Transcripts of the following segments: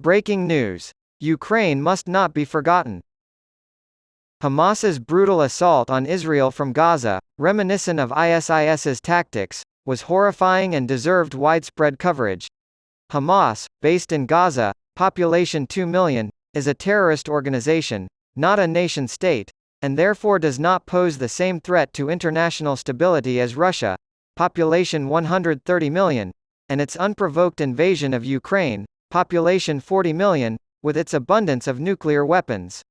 Breaking news. Ukraine must not be forgotten. Hamas's brutal assault on Israel from Gaza, reminiscent of ISIS's tactics, was horrifying and deserved widespread coverage. Hamas, based in Gaza, population 2 million, is a terrorist organization, not a nation-state, and therefore does not pose the same threat to international stability as Russia, population 130 million, and its unprovoked invasion of Ukraine, population 40 million, with its abundance of nuclear weapons.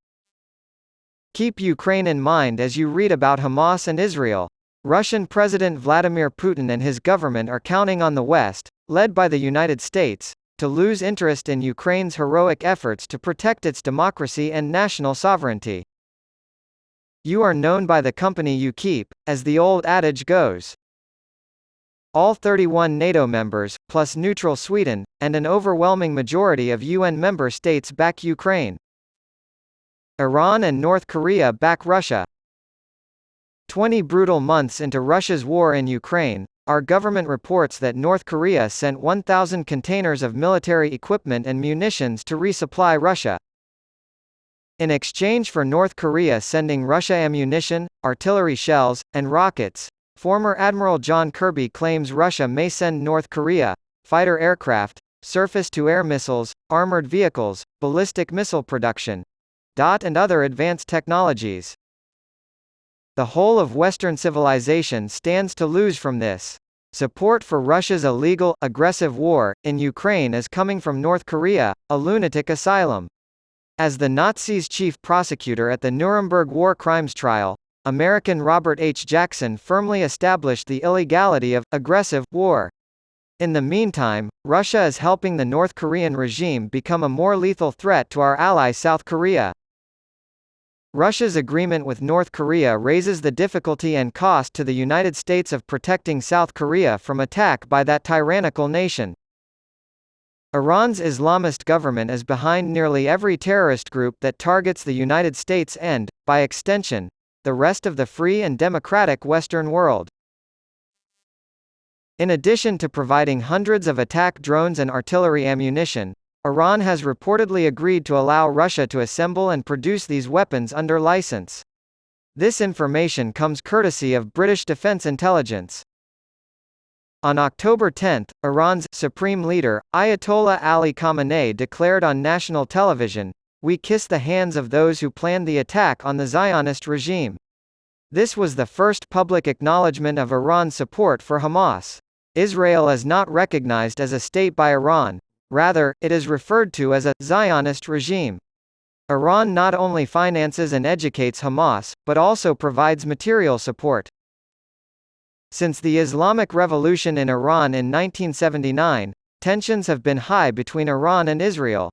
Keep Ukraine in mind as you read about Hamas and Israel. Russian President Vladimir Putin and his government are counting on the West, led by the United States, to lose interest in Ukraine's heroic efforts to protect its democracy and national sovereignty. You are known by the company you keep, as the old adage goes. All 31 NATO members, plus neutral Sweden, and an overwhelming majority of UN member states back Ukraine. Iran and North Korea back Russia. 20 brutal months into Russia's war in Ukraine, our government reports that North Korea sent 1,000 containers of military equipment and munitions to resupply Russia. In exchange for North Korea sending Russia ammunition, artillery shells, and rockets, former Admiral John Kirby claims Russia may send North Korea fighter aircraft, surface-to-air missiles, armored vehicles, ballistic missile production, and other advanced technologies. The whole of Western civilization stands to lose from this. Support for Russia's illegal, aggressive war in Ukraine is coming from North Korea, a lunatic asylum. As the Nazis' chief prosecutor at the Nuremberg war crimes trial, American Robert H. Jackson firmly established the illegality of aggressive war. In the meantime, Russia is helping the North Korean regime become a more lethal threat to our ally South Korea. Russia's agreement with North Korea raises the difficulty and cost to the United States of protecting South Korea from attack by that tyrannical nation. Iran's Islamist government is behind nearly every terrorist group that targets the United States and, by extension, the rest of the free and democratic Western world. In addition to providing hundreds of attack drones and artillery ammunition, Iran has reportedly agreed to allow Russia to assemble and produce these weapons under license. This information comes courtesy of British Defense Intelligence. On October 10, Iran's supreme leader, Ayatollah Ali Khamenei declared on national television, "We kiss the hands of those who planned the attack on the Zionist regime." This was the first public acknowledgement of Iran's support for Hamas. Israel is not recognized as a state by Iran. Rather, it is referred to as a Zionist regime. Iran not only finances and educates Hamas, but also provides material support. Since the Islamic Revolution in Iran in 1979, tensions have been high between Iran and Israel.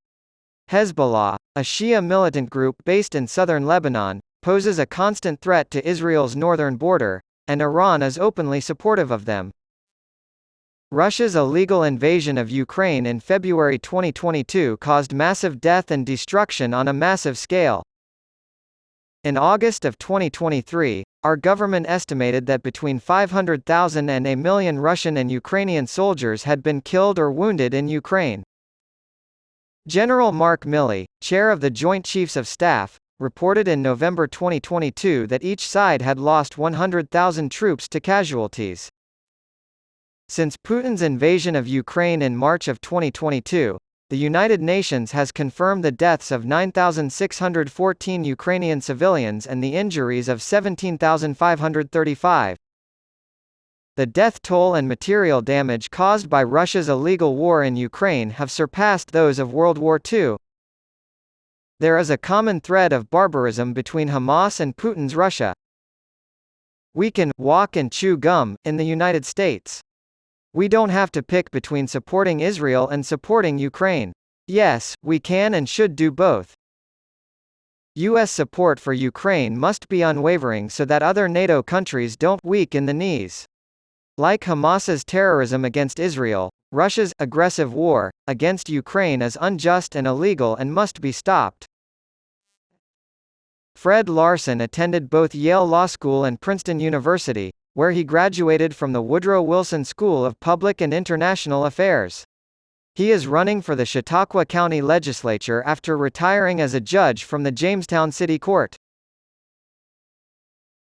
Hezbollah, a Shia militant group based in southern Lebanon, poses a constant threat to Israel's northern border, and Iran is openly supportive of them. Russia's illegal invasion of Ukraine in February 2022 caused massive death and destruction on a massive scale. In August of 2023, our government estimated that between 500,000 and a million Russian and Ukrainian soldiers had been killed or wounded in Ukraine. General Mark Milley, chair of the Joint Chiefs of Staff, reported in November 2022 that each side had lost 100,000 troops to casualties. Since Putin's invasion of Ukraine in March of 2022, the United Nations has confirmed the deaths of 9,614 Ukrainian civilians and the injuries of 17,535. The death toll and material damage caused by Russia's illegal war in Ukraine have surpassed those of World War II. There is a common thread of barbarism between Hamas and Putin's Russia. We can walk and chew gum in the United States. We don't have to pick between supporting Israel and supporting Ukraine. Yes, we can and should do both. U.S. support for Ukraine must be unwavering so that other NATO countries don't weaken the knees. Like Hamas's terrorism against Israel, Russia's aggressive war against Ukraine is unjust and illegal and must be stopped. Fred Larson attended both Yale Law School and Princeton University, where he graduated from the Woodrow Wilson School of Public and International Affairs. He is running for the Chautauqua County Legislature after retiring as a judge from the Jamestown City Court.